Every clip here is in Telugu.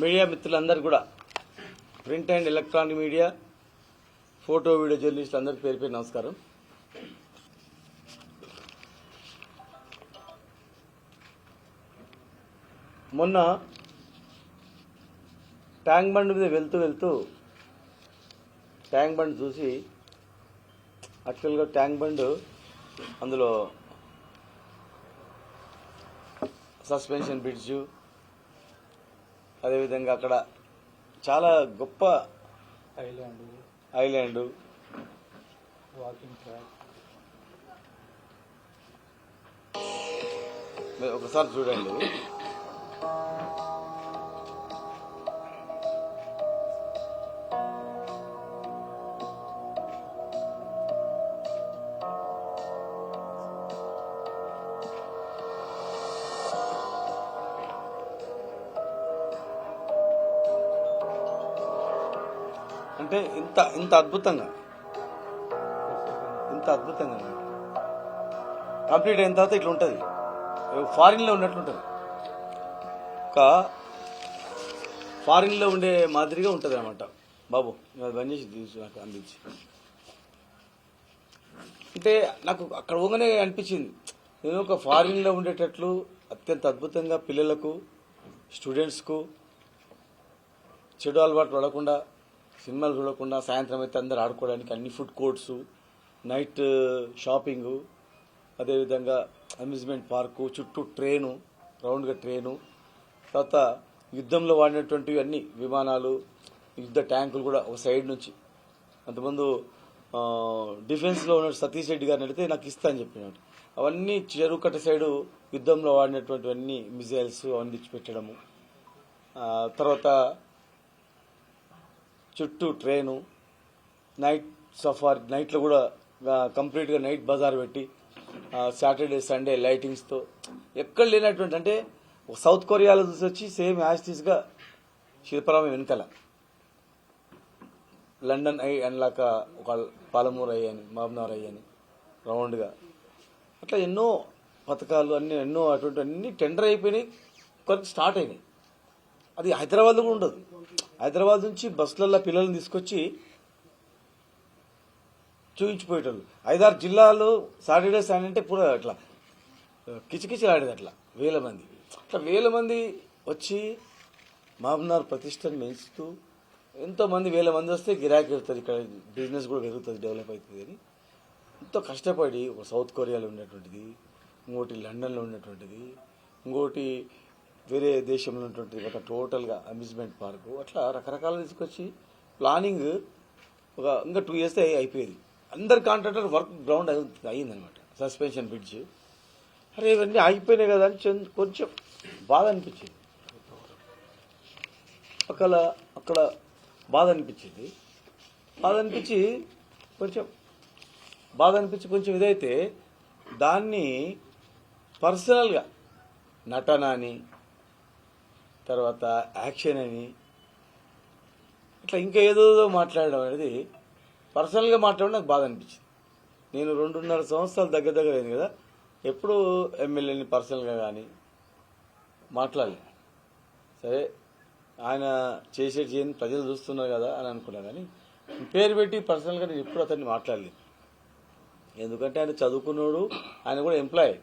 మీడియా మిత్రులందరూ కూడా print and electronic media photo video జర్నలిస్టులు అందరికీ పేరు పేరు నమస్కారం. మొన్న ట్యాంక్ బండ్ మీద వెళ్తూ ట్యాంక్ బండ్ చూసి యాక్చువల్గా ట్యాంక్ బండ్ అందులో సస్పెన్షన్ బ్రిడ్జ్ అదేవిధంగా అక్కడ చాలా గొప్ప ఐలాండ్ వాకింగ్ ట్రాక్ ఒకసారి చూడండి. అంటే ఇంత అద్భుతంగా కంప్లీట్ అయిన తర్వాత ఇట్లా ఉంటుంది. ఫారిన్లో ఉన్నట్లుంటుంది. ఒక ఫారిన్లో ఉండే మాదిరిగా ఉంటుంది అనమాట. బాబు అది బంద్ చేసి తీసి నాకు అందించి అంటే నాకు అక్కడ పోగానే అనిపించింది నేను ఒక ఫారిన్లో ఉండేటట్లు అత్యంత అద్భుతంగా పిల్లలకు స్టూడెంట్స్కు చెడు అలవాటు పడకుండా సినిమాలు చూడకుండా సాయంత్రం అయితే అందరు ఆడుకోవడానికి అన్ని ఫుడ్ కోర్ట్స్, నైట్ షాపింగు, అదేవిధంగా అమ్యూజ్మెంట్ పార్కు, చుట్టూ ట్రైను, రౌండ్గా ట్రైను, తర్వాత యుద్ధంలో వాడినటువంటివి అన్ని విమానాలు, యుద్ధ ట్యాంకులు కూడా ఒక సైడ్ నుంచి. అంతకుముందు డిఫెన్స్లో ఉన్న సతీష్ రెడ్డి గారిని అడిగితే నాకు ఇస్తా అని చెప్పినాడు. అవన్నీ చెరువు కట్ట సైడు యుద్ధంలో వాడినటువంటివన్నీ మిజైల్స్ అవన్నీ తెచ్చిపెట్టడము. తర్వాత చుట్టూ ట్రైను, నైట్ సఫారీ, నైట్లో కూడా కంప్లీట్గా నైట్ బజార్ పెట్టి సాటర్డే సండే లైటింగ్స్తో ఎక్కడ లేనటువంటి, అంటే సౌత్ కొరియాలో చూసి వచ్చి సేమ్ యాస్టీస్గా శిల్పరామం వెనకాల లండన్ ఐ అనలాక ఒక పాలమూరు ఐ అని, మహబూబ్నగర్ ఐ అని రౌండ్గా అట్లా ఎన్నో పథకాలు అన్నీ ఎన్నో అటువంటి అన్నీ టెండర్ అయిపోయినాయి, కొన్ని స్టార్ట్ అయినాయి. అది హైదరాబాద్లో కూడా ఉండదు. హైదరాబాద్ నుంచి బస్సులలో పిల్లల్ని తీసుకొచ్చి చూపించిపోయేటోళ్ళు. 5-6 జిల్లాలు సాటర్డే సండే అంటే పూర అట్లా కిచకిచలాడేది. అట్లా వేల మంది వచ్చి మహబూబ్నగర్ ప్రతిష్టను పెంచుతూ ఎంతోమంది వేల మంది వస్తే గిరాకీ పెడతారు, ఇక్కడ బిజినెస్ కూడా పెరుగుతుంది, డెవలప్ అవుతుంది అని ఎంతో కష్టపడి ఒక సౌత్ కొరియాలో ఉన్నటువంటిది, ఇంకోటి లండన్లో ఉన్నటువంటిది, ఇంకోటి వేరే దేశంలో ఉన్నటువంటి ఒక టోటల్గా అమ్యూజ్మెంట్ పార్కు, అట్లా రకరకాలు తీసుకొచ్చి ప్లానింగ్ ఒక ఇంకా 2 years అయిపోయేది. అందరు కాంట్రాక్టర్ వర్క్ గ్రౌండ్ అయ్యిందనమాట. సస్పెన్షన్ బ్రిడ్జ్ అరే ఇవన్నీ ఆగిపోయినాయి కదా అని కొంచెం బాధ అనిపించింది. అక్కడ బాధ అనిపించి కొంచెం ఇదైతే దాన్ని పర్సనల్గా నటన అని, తర్వాత యాక్షన్ అని, ఇట్లా ఇంకా ఏదో మాట్లాడడం అనేది పర్సనల్గా మాట్లాడడం నాకు బాధ అనిపించింది. నేను 2.5 సంవత్సరాలు దగ్గర అయింది కదా, ఎప్పుడు ఎమ్మెల్యేని పర్సనల్గా కానీ మాట్లాడలే. సరే ఆయన చేసేది చేయని ప్రజలు చూస్తున్నారు కదా అని అనుకున్నా, కానీ పేరు పెట్టి పర్సనల్గా నేను ఎప్పుడు అతన్ని మాట్లాడలేదు. ఎందుకంటే ఆయన చదువుకున్నాడు, ఆయన కూడా ఎంప్లాయ్,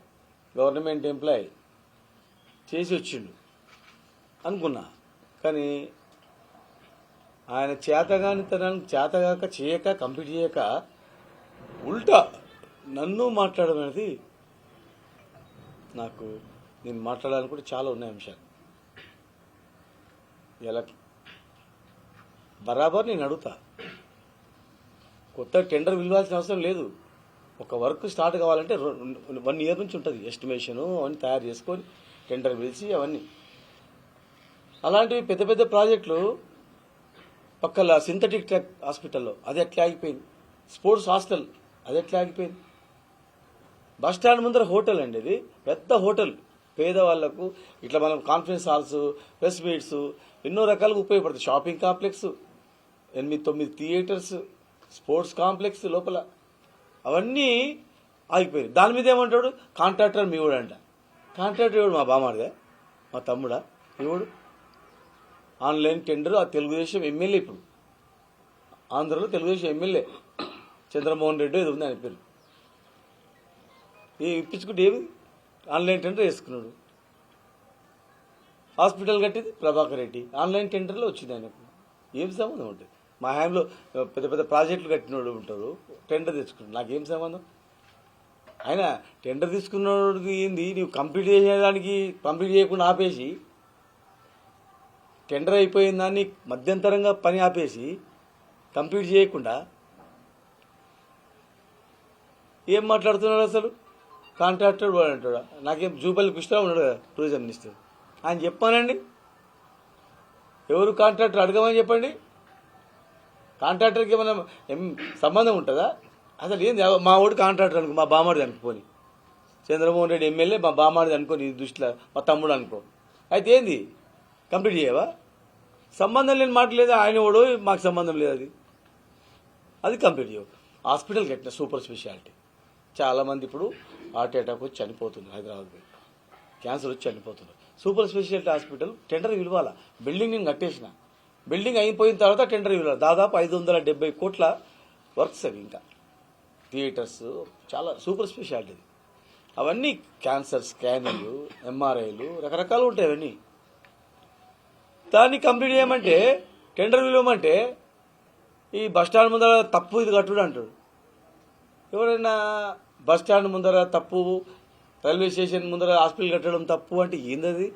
గవర్నమెంట్ ఎంప్లాయ్ చేసి వచ్చిండు అనుకున్నా. కానీ ఆయన చేతగాక చేయక కంప్లీట్ చేయక ఉల్టా నన్ను మాట్లాడడం అనేది నాకు, నేను మాట్లాడాలని కూడా చాలా ఉన్నాయి అంశాలు. ఇలా బరాబర్ నేను అడుగుతా, కొత్త టెండర్ పిలవాల్సిన అవసరం లేదు. ఒక వర్క్ స్టార్ట్ కావాలంటే 1 year నుంచి ఉంటుంది ఎస్టిమేషను, అవన్నీ తయారు చేసుకొని టెండర్ పిలిచి అవన్నీ. అలాంటివి పెద్ద ప్రాజెక్టులు పక్కల సింథటిక్ ట్రాక్ హాస్పిటల్లో అది ఎట్లా ఆగిపోయింది, స్పోర్ట్స్ హాస్టల్ అది ఎట్లా ఆగిపోయింది, బస్ స్టాండ్ ముందర హోటల్ అండి, ఇది పెద్ద హోటల్ పేదవాళ్లకు. ఇట్లా మనం కాన్ఫరెన్స్ హాల్స్, ప్రెస్ మీట్స్ ఎన్నో రకాలుగా ఉపయోగపడుతుంది. Shopping complex, 8-9 theatres, sports complex లోపల అవన్నీ ఆగిపోయింది. దాని మీద ఏమంటాడు, కాంట్రాక్టర్ మీ వాడు అంట. కాంట్రాక్టర్ ఎవడు? మా బామాడిగా, మా తమ్ముడా? ఎవడు? ఆన్లైన్ టెండర్ ఆ తెలుగుదేశం ఎమ్మెల్యే ఇప్పుడు ఆంధ్రలో తెలుగుదేశం ఎమ్మెల్యే చంద్రమోహన్ రెడ్డి ఏదో ఉంది ఆయన పేరు ఇప్పించుకుంటే ఏమి ఆన్లైన్ టెండర్ వేసుకున్నాడు. హాస్పిటల్ కట్టింది ప్రభాకర్ రెడ్డి ఆన్లైన్ టెండర్లో వచ్చింది ఆయనకు. ఏం సంబంధం ఉంటుంది? మా హ్యాండ్లో పెద్ద పెద్ద ప్రాజెక్టులు కట్టినోడు ఉంటారు, టెండర్ తెచ్చుకున్నాడు, నాకేం సంబంధం? ఆయన టెండర్ తీసుకున్నోడికి ఏంది, నీవు కంప్లీట్ చేయడానికి కంప్లీట్ చేయకుండా ఆపేసి టెండర్ అయిపోయిన దాన్ని మధ్యంతరంగా పని ఆపేసి కంప్లీట్ చేయకుండా ఏం మాట్లాడుతున్నాడు అసలు? కాంట్రాక్టర్ వాడు అంటాడు. నాకేం జూపల్లి కృష్ణరావు ఉన్నాడు కదా టూరిజం మినిస్టర్, ఆయన చెప్పానండి. ఎవరు కాంట్రాక్టర్ అడగమని చెప్పండి. కాంట్రాక్టర్కి ఏమైనా సంబంధం ఉంటుందా అసలు? ఏంది మా వాడు కాంట్రాక్టర్ అనుకో, మా బామ్మడిది అనుకోని, చంద్రమోహన్ రెడ్డి ఎమ్మెల్యే మా బామ్మడిది అనుకోని, దృష్టిలో మా తమ్ముడు అనుకో, అయితే ఏంది కంప్లీట్ చేయవా? సంబంధం లేని మాట లేదా, ఆయన వాడు మాకు సంబంధం లేదు, అది కంప్లీట్ చేయవు. హాస్పిటల్ కట్టిన సూపర్ స్పెషాలిటీ, చాలామంది ఇప్పుడు హార్ట్ అటాక్ వచ్చి చనిపోతున్నారు, హైదరాబాద్ పోయి క్యాన్సర్ వచ్చి చనిపోతున్నారు. సూపర్ స్పెషాలిటీ హాస్పిటల్ టెండర్ విలువాల, బిల్డింగ్ నేను కట్టేసిన, బిల్డింగ్ అయిపోయిన తర్వాత టెండర్ విలువ దాదాపు 570 కోట్ల వర్క్స్ అవి, ఇంకా థియేటర్స్, చాలా సూపర్ స్పెషాలిటీ. అవన్నీ క్యాన్సర్ స్కానింగ్లు, ఎంఆర్ఐలు, రకరకాలు ఉంటాయి అవన్నీ. దాన్ని కంప్లీట్ చేయమంటే టెండర్ విలువమంటే ఈ బస్టాండ్ ముందర తప్పు ఇది కట్టుడు అంటాడు. ఎవరైనా బస్టాండ్ ముందర తప్పు, రైల్వే స్టేషన్ ముందర హాస్పిటల్ కట్టడం తప్పు అంటే ఏందది?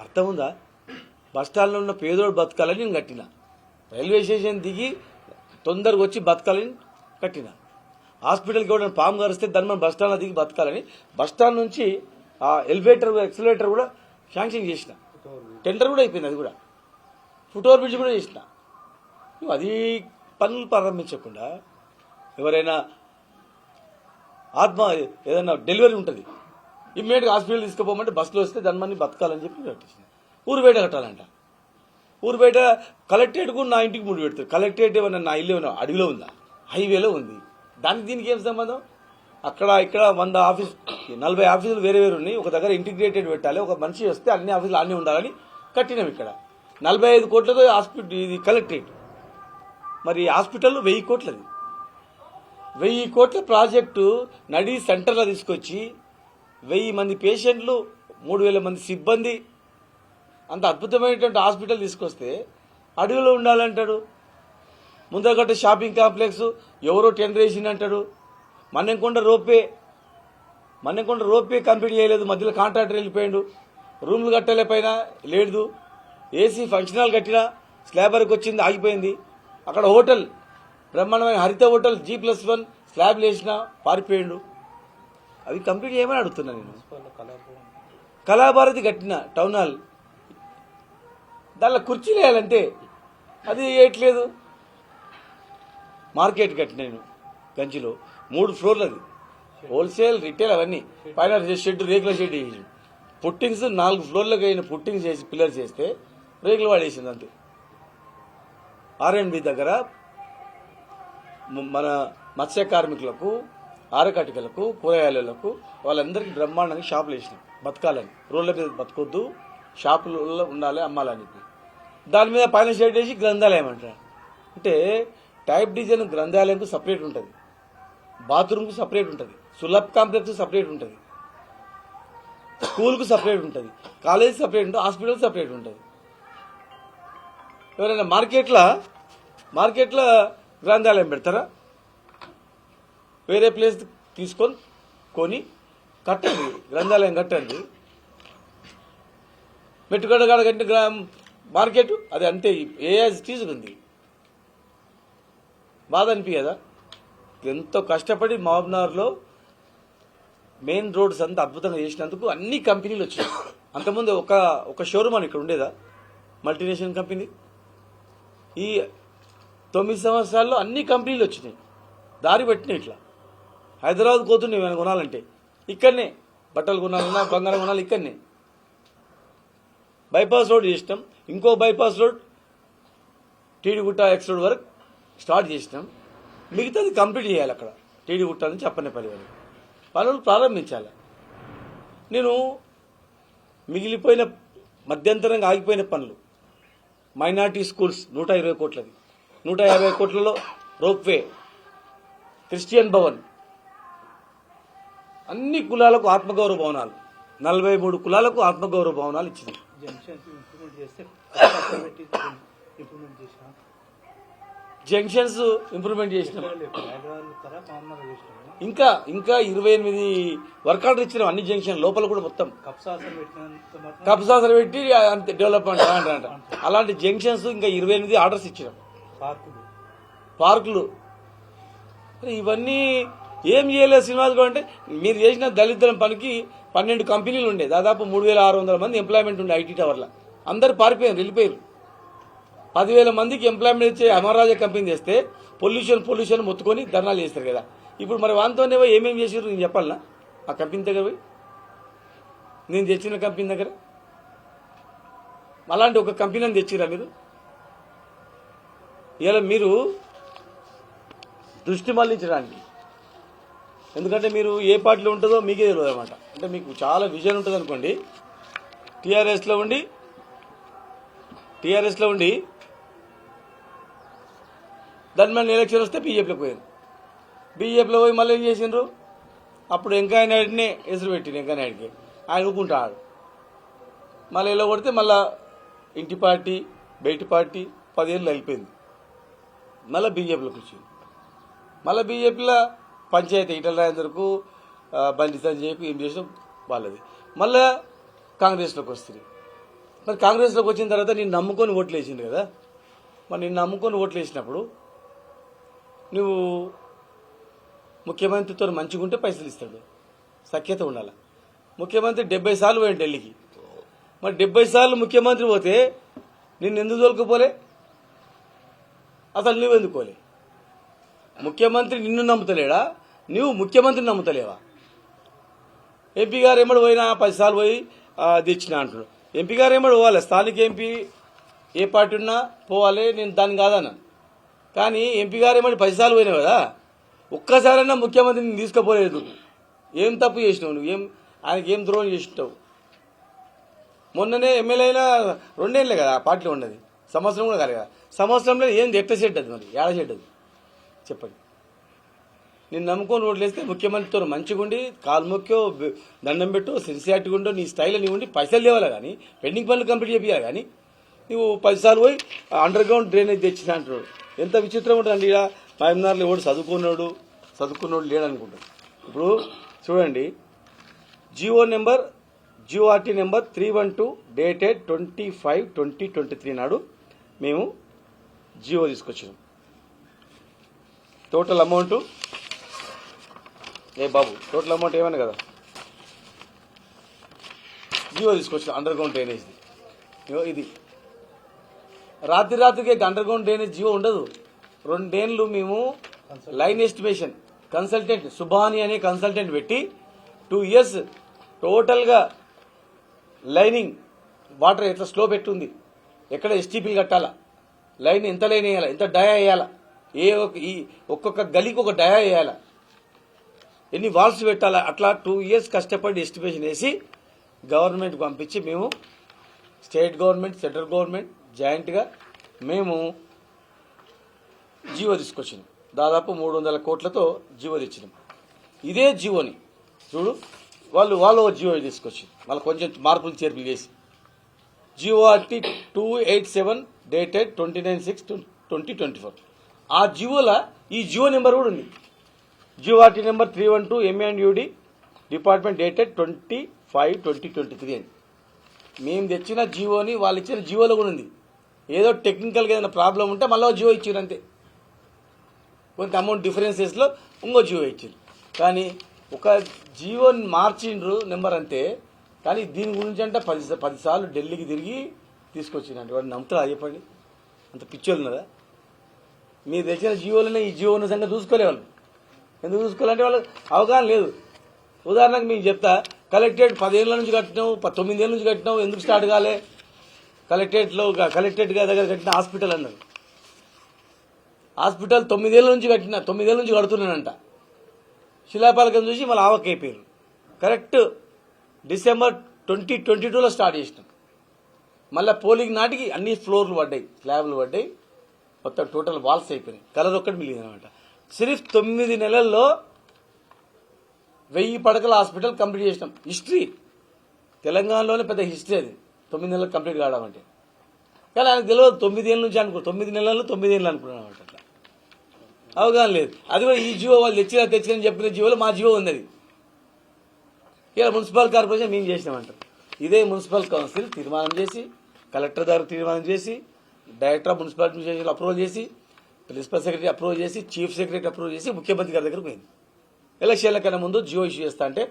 అర్థం ఉందా? బస్టాండ్లో ఉన్న పేదోడు బతకాలని నేను కట్టిన, రైల్వే స్టేషన్ దిగి తొందరగా వచ్చి బతకాలని కట్టిన, హాస్పిటల్కి కూడా పాము కరిస్తే దాన్ని మనం బస్టాండ్లో దిగి బతకాలని బస్టాండ్ నుంచి ఆ ఎలివేటర్ ఎక్సలేటర్ కూడా శాంక్షన్ చేసిన, టెండర్ కూడా అయిపోయింది, అది కూడా ఫుట్ ఓవర్ బ్రిడ్జ్ కూడా చేసిన. నువ్వు అది పనులు ప్రారంభించకుండా ఎవరైనా ఏదైనా డెలివరీ ఉంటుంది ఇమ్మీడియట్గా హాస్పిటల్ తీసుకుపోమంటే బస్సులో వస్తే దాని మంది బతకాలని చెప్పి కట్టేసింది. ఊరు బయట కట్టాలంట, ఊరు బయట కలెక్టరేట్కు నా ఇంటికి ముడి పెడతారు. కలెక్టరేట్ ఏమన్నా నా ఇల్లు ఏమన్నా అడవిలో ఉందా? హైవేలో ఉంది. దానికి దీనికి ఏం సంబంధం? అక్కడ ఇక్కడ 100 ఆఫీస్ 40 ఆఫీసులు వేరే వేరు ఉన్నాయి, ఒక దగ్గర ఇంటిగ్రేటెడ్ పెట్టాలి, ఒక మనిషి వస్తే అన్ని ఆఫీసులు అన్నీ ఉండాలని కట్టినాం. ఇక్కడ 45 కోట్లతో హాస్పిటల్, ఇది కలెక్టరేట్. మరి హాస్పిటల్ 1000 కోట్లది, 1000 కోట్ల ప్రాజెక్టు నడి సెంటర్లో తీసుకొచ్చి 1000 మంది పేషెంట్లు, 3000 మంది సిబ్బంది, అంత అద్భుతమైనటువంటి హాస్పిటల్ తీసుకొస్తే అడవిలో ఉండాలంటాడు. ముందర కట్టే షాపింగ్ కాంప్లెక్స్ ఎవరో టెండర్ వేసిందంటాడు. మన్నెంకొండ రోపే కంప్లీట్ చేయలేదు, మధ్యలో కాంట్రాక్టర్ వెళ్ళిపోయాడు. రూమ్లు కట్టలేపైనా లేదు, ఏసీ ఫంక్షన్ హాల్ కట్టినా స్లాబ్ వరకు వచ్చింది, ఆగిపోయింది. అక్కడ హోటల్ బ్రహ్మాండమైన హరిత హోటల్ G+1 స్లాబ్ వేసినా పారిపోయాడు. అవి కంప్లీట్ చేయమని అడుగుతున్నా నేను. కళాభారతి కట్టిన టౌన్ హాల్, దానిలో కుర్చీలు వేయాలంటే అది వేయట్లేదు. మార్కెట్ కట్టిన నేను గంజిలో 3 ఫ్లోర్లు, అది హోల్సేల్ రిటైల్ అవన్నీ, పైన షెడ్ రేకుల షెడ్ వేసి పుట్టింగ్స్ 4 ఫ్లోర్లకు అయిన పుట్టింగ్స్ చేసి పిల్లర్స్ చేస్తే రేకులు వాడేసింది అంతే. R&B దగ్గర మన మత్స్య కార్మికులకు, ఆరకటికలకు, కూరగాయలకు వాళ్ళందరికీ బ్రహ్మాండంగా షాపులు వేసినాం, బతకాలని, రోడ్ల మీద బతకొద్దు, షాపులలో ఉండాలి, అమ్మాలని చెప్పి. దాని మీద పైన షెడ్ వేసి గ్రంథాలయం అంటారు. అంటే టైప్ డిజైన్ గ్రంథాలయంకు సపరేట్ ఉంటుంది, బాత్రూమ్కు సపరేట్ ఉంటుంది, సులభ్ కాంప్లెక్స్ సపరేట్ ఉంటుంది, స్కూల్కు సపరేట్ ఉంటుంది, కాలేజ్ సపరేట్ ఉంటుంది, హాస్పిటల్ సపరేట్ ఉంటుంది. ఎవరైనా మార్కెట్లో గ్రంథాలయం పెడతారా? వేరే ప్లేస్ తీసుకొని కొని కట్టండి, గ్రంథాలయం కట్టండి. మెట్టుగడ్డ కంటే మార్కెట్ అది అంతే, తీసుకుంది. బాధ అనిపించదా? ఎంతో కష్టపడి మహబూబ్నగర్లో మెయిన్ రోడ్స్ అంతా అద్భుతంగా చేసినందుకు అన్ని కంపెనీలు వచ్చాయి. అంతకుముందు ఒక షోరూమ్ అని ఇక్కడ ఉండేదా, మల్టీనేషనల్ కంపెనీ. ఈ 9 సంవత్సరాల్లో అన్ని కంపెనీలు వచ్చినాయి, దారి పట్టినాయి. ఇట్లా హైదరాబాద్ పోతున్నాయి ఏమైనా కొనాలంటే ఇక్కడనే, బట్టలు కొనాలన్నా బంగారం కొనాలి ఇక్కడనే. బైపాస్ రోడ్ చేసినాం, ఇంకో బైపాస్ రోడ్ టీడీగుట్ట ఎక్స్ రోడ్ వరకు స్టార్ట్ చేసినాం. మిగతాది కంప్లీట్ చేయాలి. అక్కడ టీడీగుట్ట నుంచి అప్పన్నపల్లి వరకు పనులు ప్రారంభించాలి. నేను మిగిలిపోయిన మధ్యంతరంగా ఆగిపోయిన పనులు మైనార్టీ స్కూల్స్ 120 కోట్లది, 150 కోట్లలో రోప్వే, క్రిస్టియన్ భవన్, అన్ని కులాలకు ఆత్మగౌరవ భవనాలు, 43 కులాలకు ఆత్మగౌరవ భవనాలు ఇచ్చింది. జంక్షన్స్ ఇంప్రూవ్మెంట్ చేస్తే పెట్టి ఇంప్రూవ్మెంట్ చేసిన జంక్షన్స్ ఇంప్రూవ్మెంట్ చేసినాం. హైదరాబాద్ తర మామూలుగా చేసినాము. ఇంకా 28 వర్క్ ఆర్డర్ ఇచ్చినాం అన్ని జంక్షన్ లోపల కూడా మొత్తం కప్సాసలు పెట్టినంత మాత్రం కబ్జాలు పెట్టి అంతే డెవలప్మెంట్ అంట. అలాంటి జంక్షన్స్ ఇంకా 28 ఆర్డర్స్ ఇచ్చినాం. పార్కులు మరి ఇవన్నీ ఏం చేయలేదు శ్రీనివాస్ గౌడ్ అంటే మీరు చేసిన దళితుల పనికి 12 కంపెనీలు ఉండే, దాదాపు 3600 మంది ఎంప్లాయ్మెంట్ ఉండే ఐటీ టవర్లో. అందరు పారిపోయారు, వెళ్ళిపోయారు. 10,000 మందికి ఎంప్లాయ్మెంట్ ఇచ్చే అమర్రాజా కంపెనీ చేస్తే పొల్యూషన్ మొత్తుకొని ధర్నాలు చేస్తారు కదా. ఇప్పుడు మరి వాంతోనే ఏమేమి చేసారు నేను చెప్పాలనా? ఆ కంపెనీ దగ్గర పోయి నేను తెచ్చిన కంపెనీ దగ్గర అలాంటి ఒక కంపెనీని తెచ్చిరా మీరు? ఇలా మీరు దృష్టి మళ్లించడానికి, ఎందుకంటే మీరు ఏ పార్టీలో ఉంటుందో మీకే తెలియదు అనమాట. అంటే మీకు చాలా విజన్ ఉంటుంది అనుకోండి. టీఆర్ఎస్లో ఉండి దాని మీద ఎలక్షన్ వస్తే బీజేపీలోకి పోయారు. బీజేపీలో పోయి మళ్ళీ ఏం చేసిండ్రు? అప్పుడు వెంకయ్య నాయుడినే ఎసురు పెట్టిండు. వెంకయ్య నాయుడికి ఆయన ఊరుకుంటాడు. మళ్ళీ ఇలా కొడితే మళ్ళా ఇంటి పార్టీ బయటి పార్టీ 10 ఏళ్ళు అయిపోయింది. మళ్ళీ బీజేపీలోకి వచ్చింది. మళ్ళీ బీజేపీలో పంచాయతీ ఈటల రాజేందర్కు బండి సంజయ్కు ఏం చేసిన వాళ్ళది. మళ్ళా కాంగ్రెస్లోకి వస్తుంది. మరి కాంగ్రెస్లోకి వచ్చిన తర్వాత నేను నమ్ముకొని ఓట్లు వేసిండు కదా. మరి నిన్ను నమ్ముకొని ఓట్లు వేసినప్పుడు నువ్వు ముఖ్యమంత్రితో మంచిగా ఉంటే పైసలు ఇస్తాడు, సఖ్యత ఉండాలి. ముఖ్యమంత్రి 70 సార్లు పోయాడు ఢిల్లీకి. మరి 70 సార్లు ముఖ్యమంత్రి పోతే నిన్ను ఎందుకు తోలుకుపోలే? అసలు నువ్వు ఎందుకోలే? ముఖ్యమంత్రి నిన్ను నమ్ముతలేడా? నువ్వు ముఖ్యమంత్రిని నమ్ముతలేవా? ఎంపీ గారు ఏమడు పోయినా 10 సార్లు పోయి తెచ్చిన అంటున్నాడు. ఎంపీ గారు ఏమడు పోవాలి, స్థానిక ఎంపీ ఏ పార్టీ ఉన్నా పోవాలి, నేను దాన్ని కాదన్నాను. కానీ ఎంపీ గారు ఏమడి 10 సార్లు పోయినావు కదా, ఒక్కసారైనా ముఖ్యమంత్రిని తీసుకుపోలేదు. ఏం తప్పు చేసినావు నువ్వు? ఆయనకి ఏం ద్రోహం చేసినావు? మొన్ననే ఎమ్మెల్యే అయినా 2 ఏళ్ళే కదా ఆ పార్టీలో ఉన్నది, సంవత్సరం కూడా కాదు కదా. సంవత్సరంలో ఏం ఎట్ట చెడ్డది, మరి ఏడ చెడ్డది చెప్పండి. నేను నమ్ముకొని ఓట్లేస్తే ముఖ్యమంత్రితో మంచిగా ఉండి కాలు మొక్కో దండం పెట్టో సిన్సియారిటీ ఉండో నీ స్టైల్లో నీవు ఉండి పైసలు లేవాలి కానీ పెండింగ్ పనులు కంప్లీట్ చేయాలి. కానీ నువ్వు 10 సార్లు పోయి అండర్ గ్రౌండ్ డ్రైనేజ్ తెచ్చిన అంటున్నాడు. ఎంత విచిత్రం ఉంటుంది ఇక. మహబూబ్నగర్లో ఎవడు చదువుకున్నోడు లేడనుకుంటాడు. ఇప్పుడు చూడండి, జిఓఆర్టీ నెంబర్ 312 డేటెడ్ 25/2023 నాడు మేము జియో తీసుకొచ్చినాం. టోటల్ అమౌంట్ టోటల్ అమౌంట్ ఏమన్నా కదా, జియో తీసుకొచ్చిన అండర్ గ్రౌండ్ డ్రైనేజ్ది. ఇది రాత్రికి అండర్ గ్రౌండ్ డ్రైనేజ్ జియో ఉండదు. 2 ఏళ్ళు మేము లైన్ ఎస్టిమేషన్ కన్సల్టెంట్ సుబాని అనే కన్సల్టెంట్ పెట్టి 2 ఇయర్స్ టోటల్గా లైనింగ్ వాటర్ ఎట్లా స్లో పెట్టుంది, ఎక్కడ ఎస్టీపీలు కట్టాలా, లైన్ ఎంత లైన్ వేయాలా, ఎంత డయా వేయాలా, ఒక్కొక్క గలీకి ఒక డయా వేయాలా, ఎన్ని వాల్స్ పెట్టాలా, అట్లా 2 ఇయర్స్ కష్టపడి ఎస్టిమేషన్ వేసి గవర్నమెంట్కి పంపించి మేము స్టేట్ గవర్నమెంట్ సెంట్రల్ గవర్నమెంట్ జాయింట్గా మేము జియో తీసుకొచ్చినాం. దాదాపు 300 కోట్లతో జియో తెచ్చినాం. ఇదే జియోని చూడు వాళ్ళు జియో తీసుకొచ్చి మళ్ళీ కొంచెం మార్పులు చేర్పులు చేసి జియోఆర్టీ 287 డేటెడ్ 29/6/2024 ఆ జియోలో ఈ జియో నెంబర్ కూడా ఉంది. జియోఆర్టీ నెంబర్ 312 MNUD డిపార్ట్మెంట్ డేటెడ్ 25/2023 అని మేము తెచ్చిన జియోని వాళ్ళు ఇచ్చిన జియోలో కూడా ఉంది. ఏదో టెక్నికల్గా ఏదైనా ప్రాబ్లం ఉంటే మళ్ళీ జియో ఇచ్చారు అంతే. కొంత అమౌంట్ డిఫరెన్సెస్లో ఇంకో జియో ఇచ్చారు. కానీ ఒక జియోని మార్చిండ్రు నెంబర్ అంతే. కానీ దీని గురించి అంటే 10 సార్లు ఢిల్లీకి తిరిగి తీసుకొచ్చినట్టు వాడు నమ్ముతారా చెప్పండి? అంత పిచ్చోళ్ళు ఉన్నదా? మీరు తెచ్చిన జియోలోనే ఈ జియో ఉన్న సంగతి చూసుకోలే వాళ్ళు. ఎందుకు చూసుకోవాలంటే వాళ్ళు అవగాహన లేదు. ఉదాహరణకు మీకు చెప్తా, కలెక్టరేట్ 10 ఏళ్ళ నుంచి కట్టినావు, 9 ఏళ్ళ నుంచి కట్టినావు, ఎందుకు స్టార్ట్ కాలే? కలెక్టరేట్ దగ్గర కట్టిన హాస్పిటల్ అన్నారు. హాస్పిటల్ 9 ఏళ్ళ నుంచి కట్టిన, 9 ఏళ్ళ నుంచి కడుతున్నానంట. శిలాపాలకం చూసి మళ్ళీ ఆవక్కైపోయారు. కరెక్ట్ డిసెంబర్ 2022లో స్టార్ట్ చేసినాం. మళ్ళీ పోలింగ్ నాటికి అన్ని ఫ్లోర్లు పడ్డాయి, స్లాబ్లు పడ్డాయి, మొత్తం టోటల్ వాల్స్ అయిపోయినాయి, కలర్ ఒక్కటి మిగిలింది అనమాట. సిర్ఫ్ 9 నెలల్లో 1000 పడకల హాస్పిటల్ కంప్లీట్ చేసినాం. హిస్టరీ తెలంగాణలోనే పెద్ద హిస్టరీ అది, 9 నెలలు కంప్లీట్ కావడం అంటే. కానీ ఆయనకు తెలియదు 9 ఏళ్ళ నుంచి అనుకో, 9 నెలలు 9 ఏళ్ళు అనుకున్నాను అనమాట. అట్లా అవగాహన లేదు. అది కూడా ఈ జియో వాళ్ళు తెచ్చిన చెప్పిన జియోలో మా జియో ఉంది. అది ఇలా మున్సిపల్ కార్పొరేషన్ మేము చేసినామంటారు. ఇదే మున్సిపల్ కౌన్సిల్ తీర్మానం చేసి, కలెక్టర్ గారు తీర్మానం చేసి, director of municipal administration approve చేసి, ప్రిన్సిపల్ సెక్రటరీ అప్రూవ్ చేసి, చీఫ్ సెక్రటరీ అప్రూవ్ చేసి, ముఖ్యమంత్రి గారి దగ్గర పోయింది. ఎలక్షన్ల కన్నా ముందు జియో ఇష్యూ చేస్తా అంటే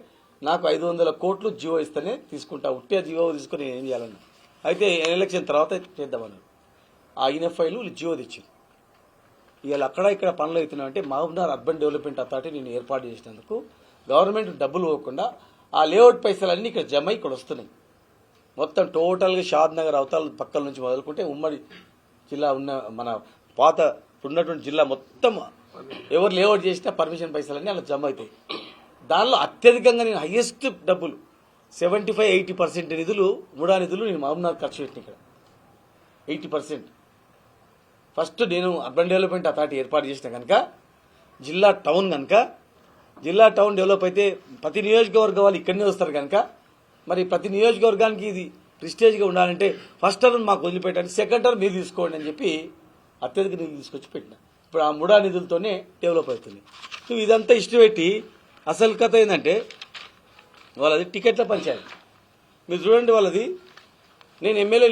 నాకు 500 కోట్లు జియో ఇస్తేనే తీసుకుంటా, ఉట్టే జియో తీసుకుని నేను ఏం చేయాలన్నా. అయితే ఎలక్షన్ తర్వాత చేద్దామన్నారు. ఆ INFIలు జియో తెచ్చారు. ఇవాళ అక్కడ ఇక్కడ పనులు అవుతున్నాయంటే మహబూబ్నగర్ అర్బన్ డెవలప్మెంట్ అథారిటీ నేను ఏర్పాటు చేసినందుకు గవర్నమెంట్ డబ్బులు పోకుండా ఆ లేఅవుట్ పైసలన్నీ ఇక్కడ జమ ఇక్కడ వస్తున్నాయి. మొత్తం టోటల్గా షాద్ నగర్ అవతల పక్కల నుంచి మొదలుకుంటే ఉమ్మడి జిల్లా ఉన్న మన పాత ఉన్నటువంటి జిల్లా మొత్తం ఎవరు లేఅవుట్ చేసినా పర్మిషన్ పైసలన్నీ అలా జమ అవుతాయి. దానిలో అత్యధికంగా నేను హైయెస్ట్ డబ్బులు 75-80% నిధులు నిధులు నేను మహబూబ్నగర్ ఖర్చు పెట్టిన. ఇక్కడ 80% ఫస్ట్ నేను అర్బన్ డెవలప్మెంట్ అథారిటీ ఏర్పాటు చేసిన కనుక జిల్లా టౌన్ కనుక జిల్లా టౌన్ డెవలప్ అయితే ప్రతి నియోజకవర్గం వాళ్ళు ఇక్కడనే వస్తారు కనుక మరి ప్రతి నియోజకవర్గానికి ఇది ప్రిస్టేజ్గా ఉండాలంటే ఫస్ట్ టర్మ్ మాకు వదిలిపెట్టండి, సెకండ్ టర్మ్ మీరు తీసుకోండి అని చెప్పి అత్యధిక నిధులు తీసుకొచ్చి పెట్టిన. ఇప్పుడు ఆ నిధులతోనే డెవలప్ అవుతుంది. సో ఇదంతా ఇష్టం పెట్టి అసలు కథ ఏంటంటే వాళ్ళది టికెట్ల పంచాయతీ. మీరు చూడండి వాళ్ళది. నేను ఎమ్మెల్యే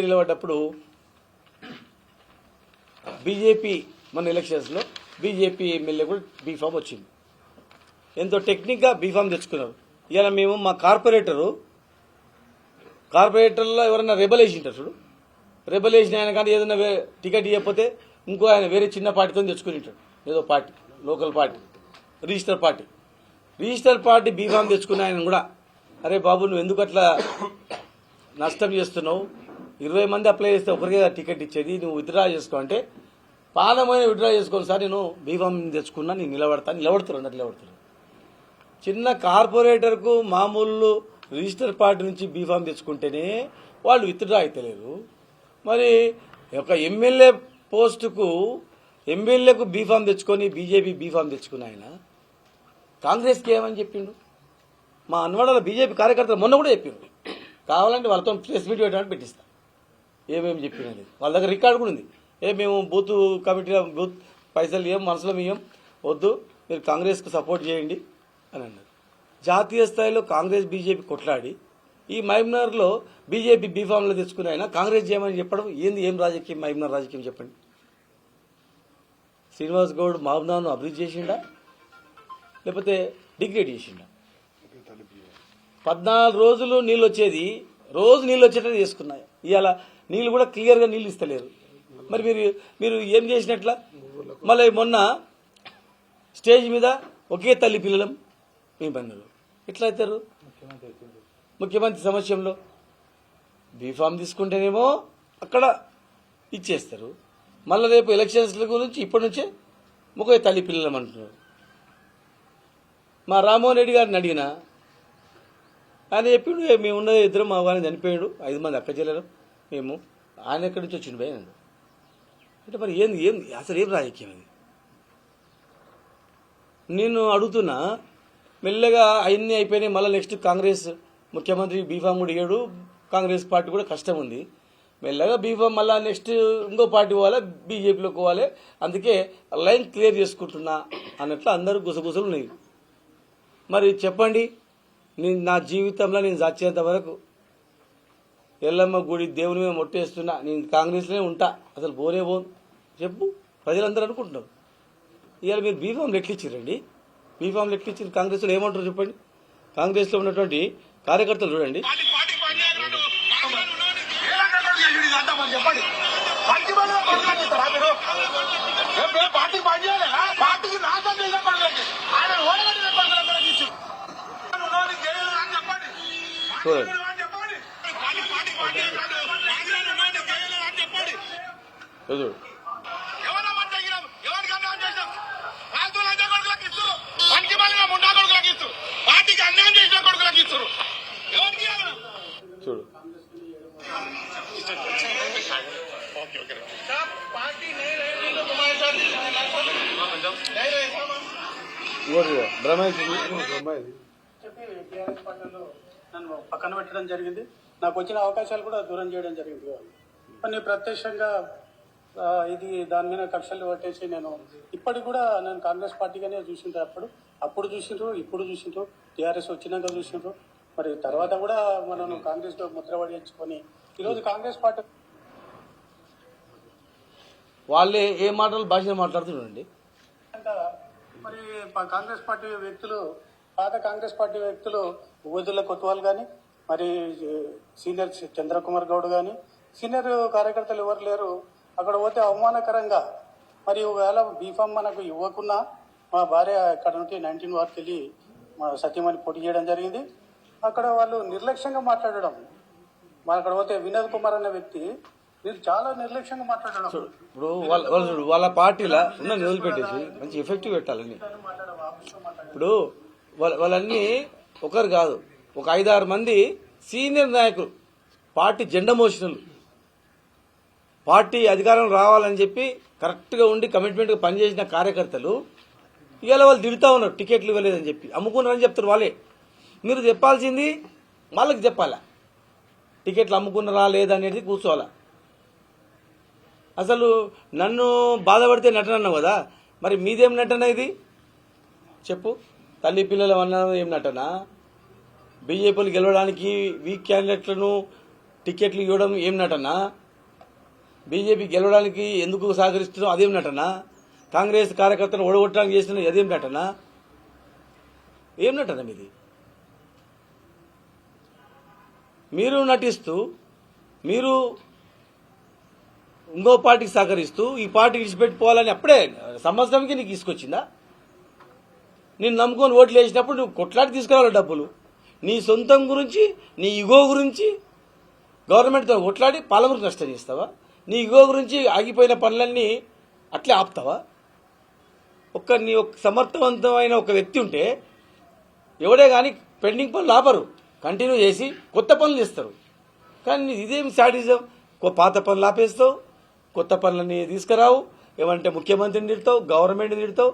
నిలబడ్డప్పుడు బీజేపీ మన ఎలక్షన్స్లో బీజేపీ ఎమ్మెల్యే కూడా బీఫామ్ వచ్చింది. ఎంతో టెక్నిక్గా బీఫామ్ తెచ్చుకున్నారు. ఇలా మేము మా కార్పొరేటర్లో ఎవరైనా రెబల్ వేసి ఉంటారు చూడు, రెబల్ వేసిన ఆయన కానీ ఏదైనా టికెట్ ఇవ్వకపోతే ఇంకో ఆయన వేరే చిన్న పార్టీతో తెచ్చుకుని ఉంటాడు, ఏదో party, local party, register party B form తెచ్చుకున్న ఆయన కూడా, అరే బాబు నువ్వు ఎందుకు అట్లా నష్టం చేస్తున్నావు, 20 మంది అప్లై చేస్తే ఒకరికే టికెట్ ఇచ్చేది, నువ్వు విత్డ్రా చేసుకో అంటే పాదమైన విత్డ్రా చేసుకోండి సార్, నేను బీఫామ్ తెచ్చుకున్నా, నేను నిలబడుతున్నారు. చిన్న కార్పొరేటర్కు మామూలు రిజిస్టర్ పార్టీ నుంచి బీఫామ్ తెచ్చుకుంటేనే వాళ్ళు విత్డ్రా అయితలేరు. మరి ఒక ఎమ్మెల్యే పోస్టుకు ఎమ్మెల్యేకు బీఫామ్ తెచ్చుకొని బీజేపీ బీఫామ్ తెచ్చుకున్న ఆయన కాంగ్రెస్కి ఏమని చెప్పిండు? మా అన్వాడలో బీజేపీ కార్యకర్తలు మొన్న కూడా చెప్పిండు. కావాలంటే వాళ్ళతో ప్రెస్ మీట్ పెట్టడానికి పెట్టిస్తా ఏమేమి చెప్పినది. వాళ్ళ దగ్గర రికార్డు కూడా ఉంది. మేము బూత్ కమిటీ బూత్ పైసలు ఏం మనసులో మేం వద్దు, మీరు కాంగ్రెస్కు సపోర్ట్ చేయండి అని అన్నారు. జాతీయ స్థాయిలో కాంగ్రెస్ బీజేపీ కొట్లాడి ఈ మహబూబ్నగర్లో బీజేపీ బీఫామ్లో తెచ్చుకుని ఆయన కాంగ్రెస్ చేయమని చెప్పడం ఏం రాజకీయం? మహబూబ్నగర్ రాజకీయం చెప్పండి. శ్రీనివాస్ గౌడ్ మహబూబ్నగర్ను అభివృద్ధి చేసిండా లేకపోతే డిగ్రేడ్ చేసిండా? 14 రోజులు నీళ్ళు వచ్చేది, రోజు నీళ్ళు వచ్చేటట్టు చేసుకున్నాయి. ఇవాళ నీళ్ళు కూడా క్లియర్గా నీళ్ళు ఇస్తలేరు. మరి మీరు ఏం చేసినట్ల? మళ్ళీ మొన్న స్టేజ్ మీద ఒకే తల్లి పిల్లలం మేము పన్నారు. ఎట్లా అవుతారు? ముఖ్యమంత్రి సమక్షంలో బీఫామ్ తీసుకుంటేనేమో అక్కడ ఇచ్చేస్తారు. మళ్ళీ రేపు ఎలక్షన్స్ల గురించి ఇప్పటి నుంచే ఒకే తల్లి పిల్లలం అంటున్నారు. మా రామ్మోహన్ రెడ్డి గారిని అడిగినా ఆయన చెప్పిండు, మేము ఉన్నది ఇద్దరు, మా వారిని చనిపోయాడు, 5 మంది అక్క చెల్లెలు మేము, ఆయన ఎక్కడి నుంచి వచ్చిండు భయ అంటే మరి ఏం అసలు ఏం రాజకీయం అది? నేను అడుగుతున్నా. మెల్లగా అవన్నీ అయిపోయినాయి. మళ్ళీ నెక్స్ట్ కాంగ్రెస్ ముఖ్యమంత్రి బీఫామ్ కూడా ఇయ్యాడు, కాంగ్రెస్ పార్టీ కూడా కష్టం ఉంది. మెల్లగా బీఫామ్ మళ్ళీ నెక్స్ట్ ఇంకో పార్టీ పోవాలి, బీజేపీలోకి పోవాలి. అందుకే లైన్ క్లియర్ చేసుకుంటున్నా అన్నట్లు అందరూ గుసగుసలు ఉన్నాయి. మరి చెప్పండి, నేను నా జీవితంలో నేను చచ్చేంత వరకు ఎల్లమ్మ గుడి దేవుని మీద మొట్టేస్తున్నా, నేను కాంగ్రెస్లోనే ఉంటా, అసలు పోనే పోను చెప్పు. ప్రజలందరూ అనుకుంటున్నారు. ఇవాళ మీరు బీఫామ్లు ఎట్లిచ్చారండి? బీఫామ్లు ఎట్లిచ్చారు? కాంగ్రెస్లో ఏమంటారు చెప్పండి. కాంగ్రెస్లో ఉన్నటువంటి కార్యకర్తలు చూడండి. చూడండి చూడు ఇంకోటి బ్రహ్మేష్ చెప్పి టీఆర్ఎస్ పార్టీలో నన్ను పక్కన పెట్టడం జరిగింది. నాకు వచ్చిన అవకాశాలు కూడా దూరం చేయడం జరిగింది. కొన్ని ప్రత్యక్షంగా ఇది దాని మీద కక్షలు పట్టేసి నేను ఇప్పటికి కూడా నేను కాంగ్రెస్ పార్టీగానే చూసిండ్రు. అప్పుడు చూసిండ్రు, ఇప్పుడు చూసిండ్రు, టీఆర్ఎస్ వచ్చినాక చూసిండ్రు. మరి తర్వాత కూడా మనం కాంగ్రెస్ లో ముద్ర పడించుకొని ఈరోజు కాంగ్రెస్ పార్టీ వాళ్ళే ఏ మాటలు భాష మాట్లాడుతున్నారండి. మరి కాంగ్రెస్ పార్టీ వ్యక్తులు, పాత కాంగ్రెస్ పార్టీ వ్యక్తులు ఉవ్వదుల కొత్వాల్ కానీ, మరి సీనియర్ చంద్రకుమార్ గౌడ్ కానీ, సీనియర్ కార్యకర్తలు ఎవరు లేరు. అక్కడ పోతే అవమానకరంగా మరి ఒకవేళ బీఫామ్ మనకు ఇవ్వకున్నా మా భార్య అక్కడ నుండి 19 వారికి వెళ్ళి మా సత్యమని పోటీ చేయడం జరిగింది. అక్కడ వాళ్ళు నిర్లక్ష్యంగా మాట్లాడడం, మన అక్కడ పోతే వినోద్ కుమార్ అనే వ్యక్తి మీరు చాలా నిర్లక్ష్యంగా మాట్లాడడం. ఇప్పుడు వాళ్ళ పార్టీలో ఉన్న నిధులు పెట్టేసి మంచి ఎఫెక్టివ్ పెట్టాలని. ఇప్పుడు వాళ్ళన్నీ ఒకరు కాదు, ఒక 5-6 మంది సీనియర్ నాయకులు, పార్టీ జెండా మోషనలు, పార్టీ అధికారం రావాలని చెప్పి కరెక్ట్గా ఉండి కమిట్మెంట్గా పనిచేసిన కార్యకర్తలు ఇవాళ వాళ్ళు తిడుతూ ఉన్నారు టికెట్లు ఇవ్వలేదని చెప్పి, అమ్ముకున్నారని చెప్తారు వాళ్ళే. మీరు చెప్పాల్సింది వాళ్ళకి చెప్పాలా, టికెట్లు అమ్ముకున్నారా లేదా అనేది కూర్చోవాలా. అసలు నన్ను బాధపడితే నటన అన్నావు కదా, మరి మీదేం నటన ఇది చెప్పు. తల్లి పిల్లలు అన్నది ఏం నటన? బీజేపీలు గెలవడానికి వీక్ క్యాండిడేట్లను టికెట్లు ఇవ్వడం ఏం నటన? బీజేపీ గెలవడానికి ఎందుకు సహకరిస్తున్నావు అదేం నటన? కాంగ్రెస్ కార్యకర్తను ఓడగొట్టడానికి చేస్తున్న అదేం నటన? ఏం నటన మీది? మీరు నటిస్తూ మీరు ఇంకో పార్టీకి సహకరిస్తూ ఈ పార్టీ విడిచిపెట్టుకోవాలని అప్పుడే సంవత్సరంకి నీకు తీసుకొచ్చిందా? నేను నమ్ముకొని ఓట్లు వేసినప్పుడు నువ్వు కొట్లాడి తీసుకురావాలి డబ్బులు. నీ సొంతం గురించి, నీ ఇగో గురించి గవర్నమెంట్తో కొట్లాడి పాలమూరుకు నష్టం చేస్తావా? నీ ఇగో గురించి ఆగిపోయిన పనులన్నీ అట్లే ఆపుతావా? నీ ఒక సమర్థవంతమైన ఒక వ్యక్తి ఉంటే ఎవడే కానీ పెండింగ్ పనులు ఆపరు, కంటిన్యూ చేసి కొత్త పనులు చేస్తారు. కానీ ఇదేం శాడిజం? పాత పనులు ఆపేస్తావు, కొత్త పనులని తీసుకురావు. ఏమంటే ముఖ్యమంత్రిని తిడతావు, గవర్నమెంట్ని తిడతావు,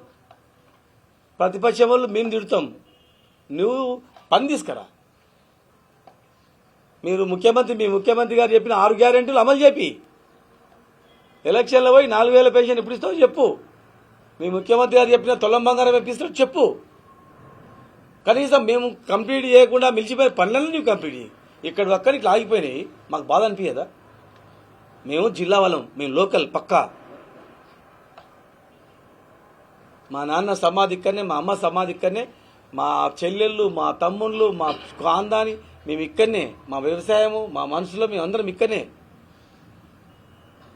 ప్రతిపక్షం వాళ్ళు మేము తిడతాం. నువ్వు పని తీసుకురా. మీ ముఖ్యమంత్రి గారు చెప్పిన 6 గ్యారెంటీలు అమలు చేపి ఎలక్షన్లో పోయి 4,000 పెన్షన్ ఎప్పుడు ఇస్తావు చెప్పు. మీ ముఖ్యమంత్రి గారు చెప్పిన తొలం బంగారం ఎప్పిస్తావు చెప్పు. కనీసం మేము కంప్లీట్ చేయకుండా మిలిచిపోయిన పనులను నువ్వు కంప్లీట్ చేయి. ఇక్కడ ఒక్కరికి ఇట్లా ఆగిపోయినాయి, మాకు బాధ అనిపించదా? మేము జిల్లా వాళ్ళం, మేము లోకల్ పక్కా. మా నాన్న సమాధి ఇక్కడనే, మా అమ్మ సమాధి ఇక్కడనే, మా చెల్లెళ్ళు, మా తమ్ముళ్ళు, మా కాందాని మేము ఇక్కడనే. మా వ్యవసాయము, మా మనుషులు మేమందరం ఇక్కడనే.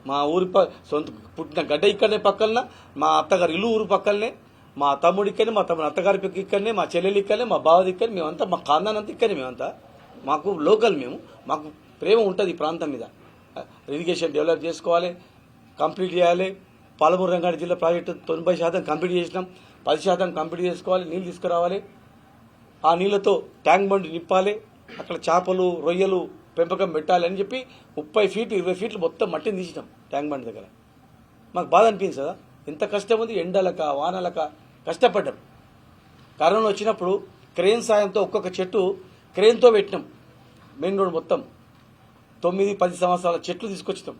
మా ఊరి సొంత పుట్టిన గడ్డ ఇక్కడనే పక్కన, మా అత్తగారి ఇల్లు ఊరు పక్కనే, మా తమ్ముడు ఇక్కడనే, మా తమ్ముడు అత్తగారి పిక్క ఇక్కడనే, మా చెల్లెలు ఇక్కడనే, మా బావది ఇక్కడ, మేమంతా మా కాందాన్ అంతా ఇక్కడనే. మేమంతా మాకు లోకల్, మాకు ప్రేమ ఉంటుంది ఈ ప్రాంతం మీద. ఇరిగేషన్ డెవలప్ చేసుకోవాలి, కంప్లీట్ చేయాలి. పాలమూరు రంగారెడ్డి జిల్లా ప్రాజెక్టు 90% కంప్లీట్ చేసినాం, 10% కంప్లీట్ చేసుకోవాలి. నీళ్ళు తీసుకురావాలి, ఆ నీళ్లతో ట్యాంక్ బండ్ నింపాలి, అక్కడ చేపలు రొయ్యలు పెంపకం పెట్టాలి అని చెప్పి 30 ఫీట్లు 20 ఫీట్లు మొత్తం మట్టిని తీసినాం ట్యాంక్ బండ్ దగ్గర. మాకు బాధ అనిపించదా? ఎంత కష్టం ఉంది, ఎండలక వానలక కష్టపడ్డాం. కరోనా వచ్చినప్పుడు క్రేన్ సాయంతో ఒక్కొక్క చెట్టు క్రేన్తో పెట్టినాం. మెయిన్ రోడ్ మొత్తం 9-10 సంవత్సరాల చెట్లు తీసుకొచ్చినాం.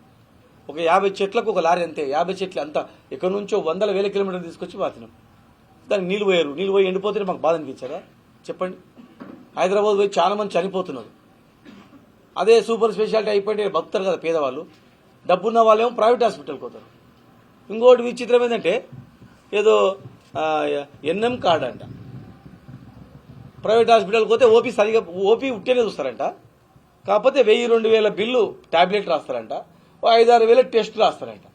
ఒక 50 చెట్లకు ఒక లారీ, అంతే 50 చెట్లు అంతా ఎక్కడి నుంచో 100,000 కిలోమీటర్లు తీసుకొచ్చి పాతినాం. దానికి నీళ్ళు పోయి ఎండిపోతే మాకు బాధ అనిపించారా చెప్పండి? హైదరాబాద్ పోయి చాలా మంది చనిపోతున్నారు. అదే సూపర్ స్పెషాలిటీ అయిపోయింటే బతుకుతారు కదా పేదవాళ్ళు. డబ్బున్న వాళ్ళేమో ప్రైవేట్ హాస్పిటల్కి పోతారు. ఇంకోటి విచిత్రం ఏంటంటే ఏదో ఎన్ఎం కార్డు అంట, ప్రైవేట్ హాస్పిటల్కి పోతే ఓపీ ఉట్టేనే చూస్తారంట. కాకపోతే 1,000-2,000 బిల్లు టాబ్లెట్ రాస్తారంట, 5-6 టెస్టులు రాస్తారంట.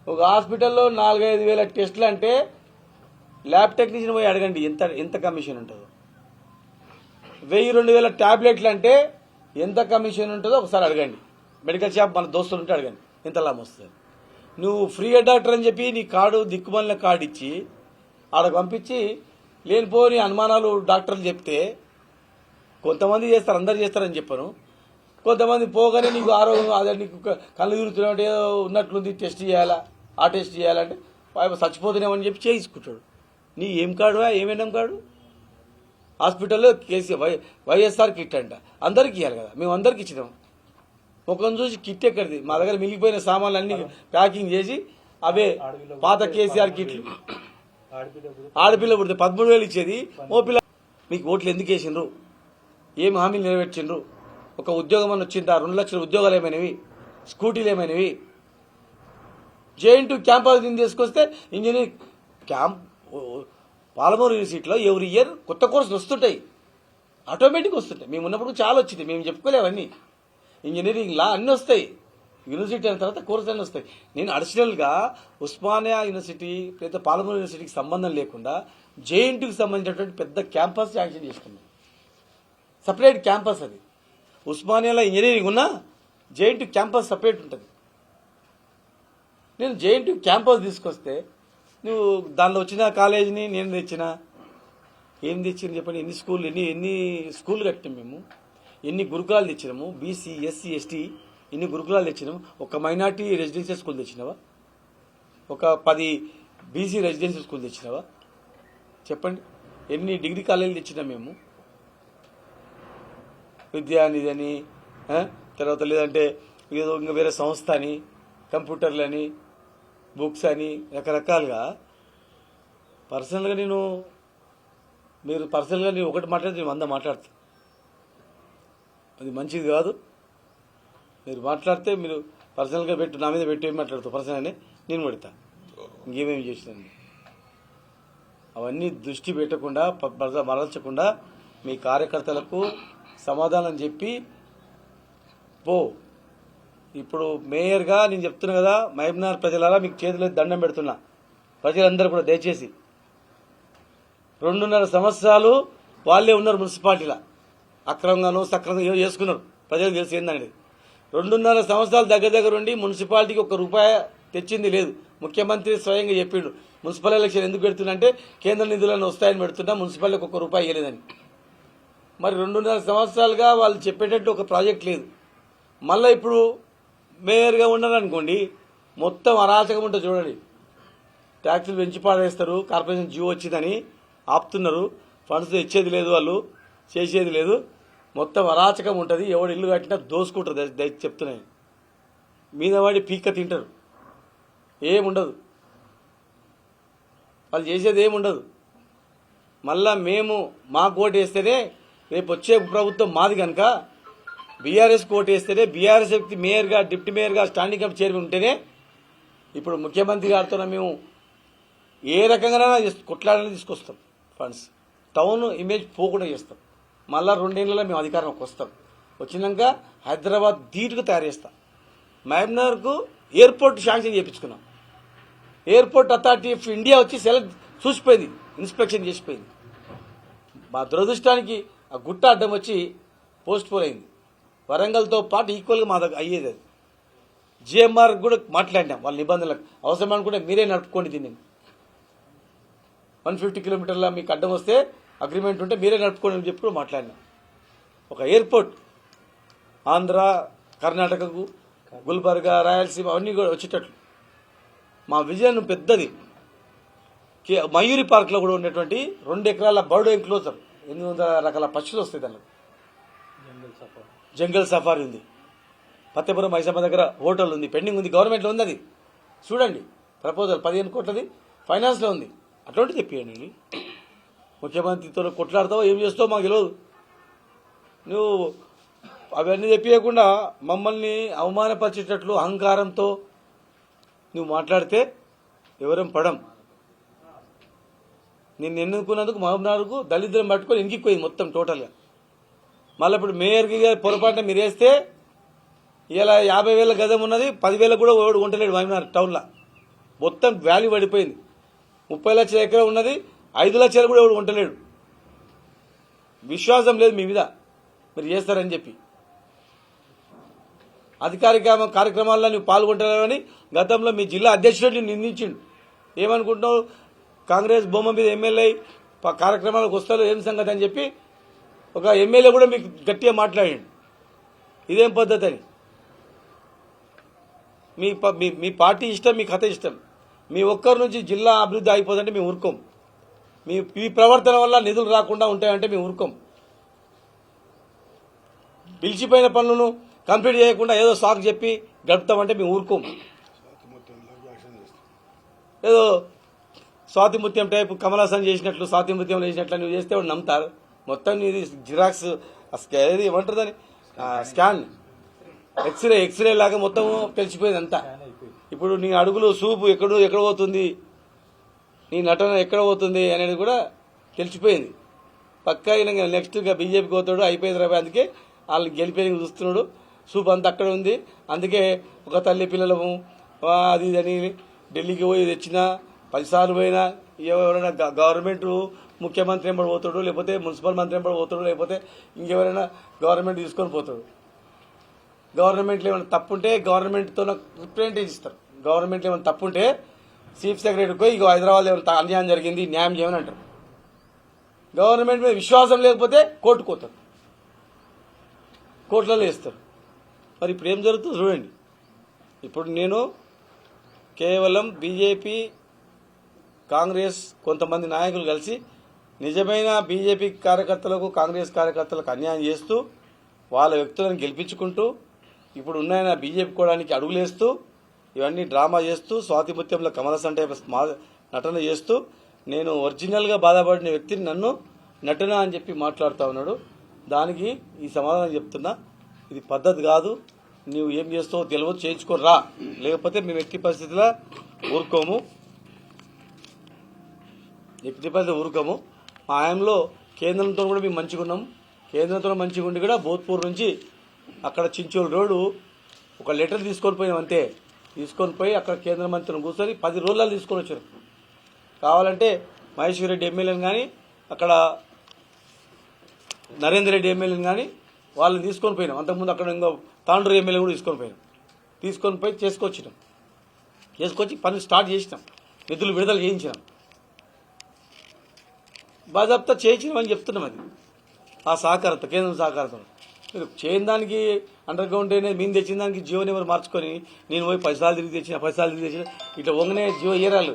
ఒక హాస్పిటల్లో 4-5 టెస్టులు అంటే ల్యాబ్ టెక్నీషియన్ పోయి అడగండి ఎంత కమిషన్ ఉంటుందో. 1,000-2,000 టాబ్లెట్లు అంటే ఎంత కమిషన్ ఉంటుందో ఒకసారి అడగండి. మెడికల్ షాప్ మన దోస్తులు ఉంటే అడగండి ఎంత లాభం వస్తుంది. నువ్వు ఫ్రీ డాక్టర్ అని చెప్పి నీ కార్డు దిక్కుమలిన కార్డు ఇచ్చి ఆడకు పంపించి లేనిపోని అనుమానాలు డాక్టర్లు చెప్తే కొంతమంది చేస్తారు, అందరు చేస్తారని చెప్పను. కొంతమంది పోగానే నీకు ఆరోగ్యం అదే నీకు కళ్ళు తిరుగుతున్నట్టు ఏదో ఉన్నట్లుంది, టెస్ట్ చేయాలా, ఆ టెస్ట్ చేయాలంటే చచ్చిపోతున్నామని చెప్పి చేసుకుంటాడు. నీ ఏం కార్డు ఏమైనా కార్డు హాస్పిటల్లో కేసీఆర్ వైఎస్ఆర్ కిట్ అంట అందరికి ఇవ్వాలి కదా, మేము అందరికి ఇచ్చినాం. ముఖం చూసి కిట్ ఎక్కడిది, మా దగ్గర మిగిలిపోయిన సామాన్లు అన్ని ప్యాకింగ్ చేసి అవే పాత కేసీఆర్ కిట్లు. ఆడపిల్ల పుడితే 13,000 ఇచ్చేది, ఓ పిల్ల. మీకు ఓట్లు ఎందుకు వేసిండ్రు, ఏం హామీలు నెరవేర్చిండ్రు, ఒక ఉద్యోగం అని వచ్చిందా, 2 లక్షల ఉద్యోగాలు ఏమైనవి, స్కూటీలు ఏమైనవి, JN2 క్యాంపస్ తీసుకొస్తే ఇంజనీరింగ్ క్యాంప్ పాలమూరు యూనివర్సిటీలో ఎవ్రీ ఇయర్ కొత్త కోర్సులు వస్తుంటాయి, ఆటోమేటిక్ వస్తుంటాయి. మేము ఉన్నప్పుడు చాలా వచ్చింది, మేము చెప్పుకోలేవన్నీ. ఇంజనీరింగ్ లా అన్నీ వస్తాయి, యూనివర్సిటీ అయిన తర్వాత కోర్సులు అన్నీ వస్తాయి. నేను అడిషనల్గా ఉస్మానియా యూనివర్సిటీ లేదా పాలమూరు యూనివర్సిటీకి సంబంధం లేకుండా JN2కి సంబంధించినటువంటి పెద్ద క్యాంపస్ శాంక్షన్ చేసుకున్నాం, సపరేట్ క్యాంపస్. అది ఉస్మానియాలో ఇంజనీరింగ్ ఉన్నా JN2 క్యాంపస్ సపరేట్ ఉంటుంది. నేను JN2 క్యాంపస్ తీసుకొస్తే నువ్వు దానిలో వచ్చిన కాలేజీని నేను తెచ్చిన, ఏం తెచ్చిన చెప్పండి. ఎన్ని స్కూళ్ళు కట్టినాం మేము, ఎన్ని గురుకులాలు తెచ్చినాము, బీసీ ఎస్సీ ఎస్టీ ఎన్ని గురుకులాలు తెచ్చినాము. ఒక మైనార్టీ రెసిడెన్షియల్ స్కూల్ తెచ్చినావా, ఒక 10 బీసీ రెసిడెన్షియల్ స్కూల్ తెచ్చినావా చెప్పండి. ఎన్ని డిగ్రీ కాలేజీలు తెచ్చినాం మేము, విద్యానిధి అని, తర్వాత లేదంటే ఏదో ఇంకా వేరే సంస్థ అని, కంప్యూటర్లని, బుక్స్ అని రకరకాలుగా. పర్సనల్గా మీరు పర్సనల్గా నేను ఒకటి మాట్లాడితే నేను 100 మాట్లాడతా, అది మంచిది కాదు. మీరు మాట్లాడితే మీరు పర్సనల్గా నా మీద పెట్టి ఏం మాట్లాడుతావు, పర్సనల్గానే నేను పెడతా, ఇంకేమేమి చేసినండి. అవన్నీ దృష్టి పెట్టకుండా మరల్చకుండా మీ కార్యకర్తలకు సమాధానం చెప్పి పో. ఇప్పుడు మేయర్గా నేను చెప్తున్నా కదా, మహబూబ్నగర్ ప్రజలారా మీకు చేతులు దండం పెడుతున్నా, ప్రజలందరూ కూడా దయచేసి 2.5 సంవత్సరాలు వాళ్ళే ఉన్నారు మున్సిపాలిటీలో, అక్రమంగానో సక్రమంగా చేసుకున్నారు, ప్రజలకు తెలిసి ఏందనేది. 2.5 సంవత్సరాలు దగ్గర ఉండి మున్సిపాలిటీకి 1 రూపాయి తెచ్చింది లేదు. ముఖ్యమంత్రి స్వయంగా చెప్పిండు, మున్సిపల్ ఎలక్షన్ ఎందుకు పెడుతున్నంటే కేంద్ర నిధులను వస్తాయని పెడుతున్నా, మున్సిపాలిటీకి 1 రూపాయి ఇవ్వలేదని. మరి 2.5 సంవత్సరాలుగా వాళ్ళు చెప్పేటట్టు ఒక ప్రాజెక్ట్ లేదు. మళ్ళీ ఇప్పుడు మేయర్గా ఉన్నారనుకోండి, మొత్తం అరాచకం ఉంటుంది చూడండి. ట్యాక్సులు పెంచి పాడేస్తారు, కార్పొరేషన్ జియో వచ్చిందని ఆపుతున్నారు, ఫండ్స్ ఇచ్చేది లేదు, వాళ్ళు చేసేది లేదు, మొత్తం అరాచకం ఉంటుంది. ఎవడు ఇల్లు కట్టినా దోసుకుంటారు, చెప్తున్నాయి. మీద వాడి పీక్క తింటారు, ఏముండదు, వాళ్ళు చేసేది ఏముండదు. మళ్ళా మాకు ఓటు వేస్తేనే రేపు వచ్చే ప్రభుత్వం మాది కనుక, బీఆర్ఎస్ ఓటు వేస్తేనే, బీఆర్ఎస్ వ్యక్తి మేయర్గా డిప్యూటీ మేయర్గా స్టాండింగ్ కమిటీ చైర్మన్ ఉంటేనే ఇప్పుడు ముఖ్యమంత్రి గారితో మేము ఏ రకంగా కొట్లాడని తీసుకొస్తాం ఫండ్స్, టౌన్ ఇమేజ్ పోకుండా చేస్తాం. మళ్ళా 2 ఏళ్లలో మేము అధికారంలోకి వస్తాం. వచ్చినాక హైదరాబాద్ ధీటుగా తయారు చేస్తాం. మహబూబ్నగర్కు ఎయిర్పోర్ట్ శాంక్షన్ చేయించుకున్నాం. ఎయిర్పోర్ట్ అథారిటీ ఆఫ్ ఇండియా వచ్చి చూసిపోయింది, ఇన్స్పెక్షన్ చేసిపోయింది. మా దురదృష్టానికి ఆ గుట్ట అడ్డం వచ్చి పోస్ట్ పోల్ అయింది. వరంగల్తో పాటు ఈక్వల్గా మా దగ్గర అయ్యేది. అది జిఎంఆర్ కూడా మాట్లాడినాం, వాళ్ళ నిబంధనలకు అవసరం అనుకుంటే మీరే నడుపుకోండి దీన్ని. 150 కిలోమీటర్ల మీకు అడ్డం వస్తే అగ్రిమెంట్ ఉంటే మీరే నడుపుకోండి అని చెప్పి కూడా మాట్లాడినాం. ఒక ఎయిర్పోర్ట్ ఆంధ్ర, కర్ణాటకకు, గుల్బర్గా, రాయలసీమ అవన్నీ కూడా వచ్చేటట్లు మా విజన్ పెద్దది. మయూరి పార్క్లో కూడా ఉన్నటువంటి 2 ఎకరాల బర్డ్ ఎన్క్లోజర్, 800 రకాల పక్షులు వస్తాయి దానిలో. జంగల్ సఫారీ ఉంది. పత్తెపురం మైసమ్మ దగ్గర హోటల్ ఉంది, పెండింగ్ ఉంది, గవర్నమెంట్లో ఉంది. అది చూడండి, ప్రపోజల్ 15 కోట్లది ఫైనాన్స్లో ఉంది. అటువంటిది తెప్పియండి. ముఖ్యమంత్రితో కొట్లాడతావో ఏం చేస్తావో మాకు తెలియదు. నువ్వు అవన్నీ తెప్పియకుండా మమ్మల్ని అవమానపరిచేటట్లు అహంకారంతో నువ్వు మాట్లాడితే ఎవరేం పడం. నిన్ను ఎన్నుకున్నందుకు మహబూబ్నగర్కు దళిద్రం పట్టుకొని ఇంకిపోయింది మొత్తం టోటల్గా. మళ్ళీ ఇప్పుడు మేయర్కి పొరపాటున మీరు వేస్తే ఇలా 50,000 గజం ఉన్నది 10,000 కూడా ఎవడు కొంటలేడు మహబూబ్నగర్ టౌన్లో. మొత్తం వాల్యూ పడిపోయింది. 30 లక్షల ఎకరం ఉన్నది 5 లక్షలు కూడా ఎవడు కొంటలేడు. విశ్వాసం లేదు మీ మీద మీరు చేస్తారని చెప్పి. అధికారిక కార్యక్రమాల్లో నువ్వు పాల్గొంటారని గతంలో మీ జిల్లా అధ్యక్షుడు నిందించిండు. ఏమనుకుంటున్నావు, కాంగ్రెస్ బొమ్మ మీద ఎమ్మెల్యే కార్యక్రమాలకు వస్తారు ఏం సంగతి అని చెప్పి ఒక ఎమ్మెల్యే కూడా మీకు గట్టిగా మాట్లాడండి. ఇదేం పద్ధతి అని. మీ పార్టీ ఇష్టం, మీ కథ ఇష్టం. మీ ఒక్కరి నుంచి జిల్లా అభివృద్ధి అయిపోతుందంటే మేము ఊరుకోం. మీ ప్రవర్తన వల్ల నిధులు రాకుండా ఉంటాయంటే మేము ఊరుకోం. పిలిచిపోయిన పనులను కంప్లీట్ చేయకుండా ఏదో సాకు చెప్పి గడుపుతామంటే మేము ఊరుకోం. ఏదో స్వాతిముత్యం టైపు కమలాసన్ చేసినట్లు స్వాతిముత్యం చేసినట్లు నువ్వు చేస్తే వాడు నమ్ముతారు. మొత్తం ఇది జిరాక్స్ ఏది ఏమంటారు దాన్ని స్కాన్ ఎక్స్రే లాగా మొత్తం తెలిసిపోయింది అంతా. ఇప్పుడు నీ అడుగులు సూపు ఎక్కడ పోతుంది, నీ నటన ఎక్కడ పోతుంది అనేది కూడా తెలిసిపోయింది. పక్కా నెక్స్ట్ ఇక బీజేపీకి పోతాడు, అయిపోయింది రా. అందుకే వాళ్ళు గెలిపేది చూస్తున్నాడు. సూప్ అంతా అక్కడ ఉంది. అందుకే ఒక తల్లి పిల్లలము అది ఇదని ఢిల్లీకి పోయి తెచ్చినా 10 సార్లు పోయినా ఎవరైనా గవర్నమెంట్ ముఖ్యమంత్రి ఎంబడి పోతాడు, లేకపోతే మున్సిపల్ మంత్రి ఎంబడి పోతాడు, లేకపోతే ఇంకెవరైనా గవర్నమెంట్ తీసుకొని పోతాడు. గవర్నమెంట్లో ఏమైనా తప్పుంటే గవర్నమెంట్తో రిప్రజెంటేషన్ ఇస్తారు. గవర్నమెంట్లో ఏమైనా తప్పుంటే చీఫ్ సెక్రటరీకి పోయి ఇక హైదరాబాద్ ఏమైనా అన్యాయం జరిగింది న్యాయం చేయమని అంటారు. గవర్నమెంట్ మీద విశ్వాసం లేకపోతే కోర్టుకు పోతారు, కోర్టులలో వేస్తారు. మరి ఇప్పుడు ఏం జరుగుతుందో చూడండి. ఇప్పుడు నేను కేవలం బీజేపీ కాంగ్రెస్ కొంతమంది నాయకులు కలిసి నిజమైన బీజేపీ కార్యకర్తలకు కాంగ్రెస్ కార్యకర్తలకు అన్యాయం చేస్తూ వాళ్ళ వ్యక్తులను గెలిపించుకుంటూ ఇప్పుడు ఉన్నాయన బీజేపీ కోవడానికి అడుగులేస్తూ ఇవన్నీ డ్రామా చేస్తూ స్వాతిముత్యంలో కమలసన్ టైప్ నటన చేస్తూ నేను ఒరిజినల్గా బాధపడిన వ్యక్తిని నన్ను నటన అని చెప్పి మాట్లాడుతూ ఉన్నాడు. దానికి ఈ సమాధానం చెప్తున్నా, ఇది పద్ధతి కాదు. నువ్వు ఏం చేస్తావో తెలియదు, చేయించుకొని రా, లేకపోతే మేము ఎట్టి పరిస్థితిలో ఊరుకోము. ఎట్టి పరిస్థితి ఊరుకోము. మా ఆయనలో కేంద్రంతో కూడా మేము మంచిగా ఉన్నాం. కేంద్రంతో మంచిగా ఉండి కూడా భోత్పూర్ నుంచి అక్కడ చించోలు రోడ్డు ఒక లెటర్ తీసుకొని పోయినాం అంతే. తీసుకొని పోయి అక్కడ కేంద్ర మంత్రిని కూర్చొని 10 రోజులలో తీసుకొని వచ్చారు. కావాలంటే మహేశ్వర్ రెడ్డి ఎమ్మెల్యేని కానీ అక్కడ నరేందర్ రెడ్డి ఎమ్మెల్యేని కానీ వాళ్ళని తీసుకొని పోయినాం. అంతకుముందు అక్కడ ఇంకో తాండూరు ఎమ్మెల్యే కూడా తీసుకొని పోయినాం. తీసుకొని పోయి చేసుకొచ్చి పని స్టార్ట్ చేసినాం, నిధులు విడుదల చేయించినాం, బాజాబ్తా చేయించినామని చెప్తున్నాం. అది ఆ సహకారంతో కేంద్రం సహకారంతో మీరు చేయని దానికి అండర్ గ్రౌండ్ మేము తెచ్చిన దానికి జియో నెంబర్ మార్చుకొని నేను పోయి 10 సార్లు తిరిగి తెచ్చిన ఇట్లా వంగనే జియో ఏరాలు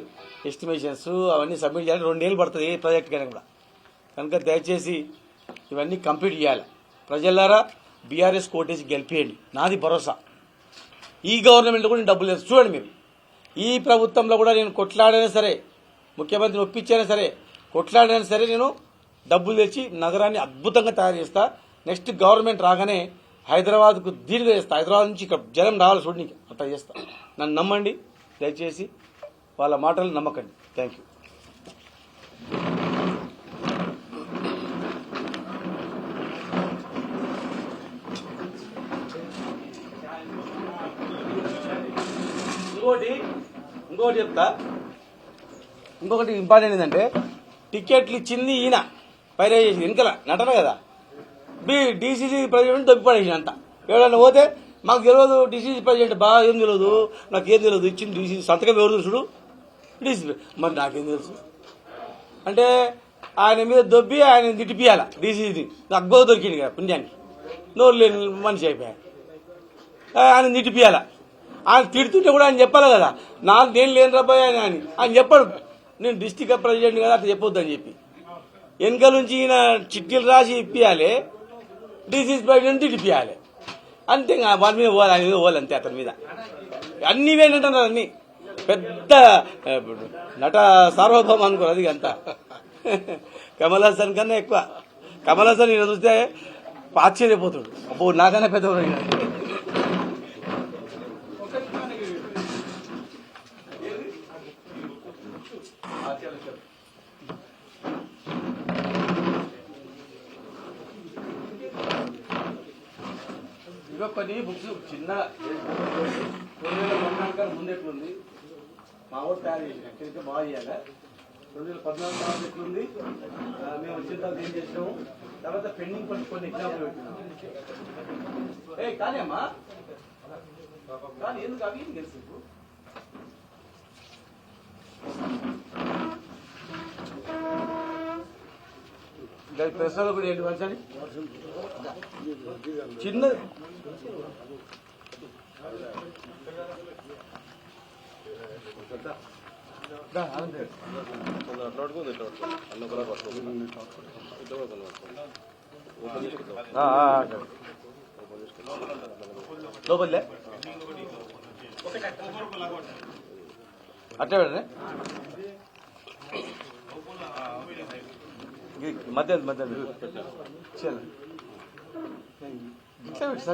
ఎస్టిమేషన్స్ అవన్నీ సబ్మిట్ చేయాలి. 2 ఏళ్ళు పడుతుంది ఏ ప్రాజెక్ట్ కైనా కూడా. కనుక దయచేసి ఇవన్నీ కంప్లీట్ చేయాలి. ప్రజలారా బీఆర్ఎస్ కోటేసి గెలిపేయండి, నాది భరోసా. ఈ గవర్నమెంట్లో కూడా నేను డబ్బులు లేదు చూడండి. మీరు ఈ ప్రభుత్వంలో కూడా నేను కొట్లాడైనా సరే, ముఖ్యమంత్రిని ఒప్పించైనా సరే, కొట్లాడైనా సరే నేను డబ్బులు తెచ్చి నగరాన్ని అద్భుతంగా తయారు చేస్తా. నెక్స్ట్ గవర్నమెంట్ రాగానే హైదరాబాద్కు ధీటుగా చేస్తా. హైదరాబాద్ నుంచి ఇక్కడ జనం రావాలి చూడడానికి అట్లా చేస్తా. నన్ను నమ్మండి దయచేసి, వాళ్ళ మాటలు నమ్మకండి. Thank you. ఇంకోటి చెప్తా. ఇంకొకటి ఇంపార్టెంట్ ఏంటంటే టికెట్లు ఇచ్చింది ఈయన పైరే చేసి వెనకల నటన కదా. డీసీసీ ప్రెసిడెంట్ దొబ్బిపడేసిన అంతా. ఎవరైనా పోతే మాకు తెలియదు డీసీసీ ప్రెసిడెంట్ బాగా ఏం తెలియదు, నాకేం తెలియదు, ఇచ్చింది డీసీసీ సంతకం ఎవరు చూడు డీసీ, మరి నాకేం తెలుసు అంటే ఆయన మీద దొబ్బి ఆయన తిట్టిపియాల డీసీసీని. అక్బర్ దొరికింది కదా పుణ్యానికి, నోరు లేని మనిషి అయిపోయా. ఆయన తిట్టిపియాల. ఆయన తిడుతుంటే కూడా ఆయన చెప్పాలి కదా, నేను లేని రాబోయే అని ఆయన చెప్పాడు. నేను డిస్టిక్ ప్రెసిడెంట్ కదా అట్లా చెప్పొద్దు అని చెప్పి వెనక నుంచి ఈయన చిట్టీలు రాసి ఇప్పియాలి, డీసీసీ ప్రెసిడెంట్ తిట్టిపియాలి. అంతే వాళ్ళ మీద పోవాలి, ఆయన మీద పోవాలి అంతే. అతని మీద అన్నీ వేయంటున్నారు. అన్ని పెద్ద నట సార్వభౌమ అనుకోరు. అది అంతా కమల్ హాసన్ కన్నా ఎక్కువ. కమల్ హాసన్ ఈయన చూస్తే ఆశ్చర్యపోతాడు, అబ్బో నాకన్నా పెద్దవాడు. ఇక కొన్ని బుక్స్ చిన్న ముందు ఎట్లుంది మా ఊరు తయారు చేసిన ఎక్కడైతే బాగా చేయాలి. 2014 ఎట్లుంది మేము వచ్చిన తర్వాత ఏం చేసినాము, తర్వాత పెండింగ్ కొన్ని ఎగ్జాంపుల్ పెట్టినాము. కానీ అమ్మా కానీ ఎందుకు అవి ఏం తెలుసు ఇప్పుడు ప్రశ్నలు కూడా ఏంటి మంచి చిన్నది లోపలే అట్లే పెడనే మధ్య మధ్య చల్ ఇట్లా పెట్టి సరిగ్గా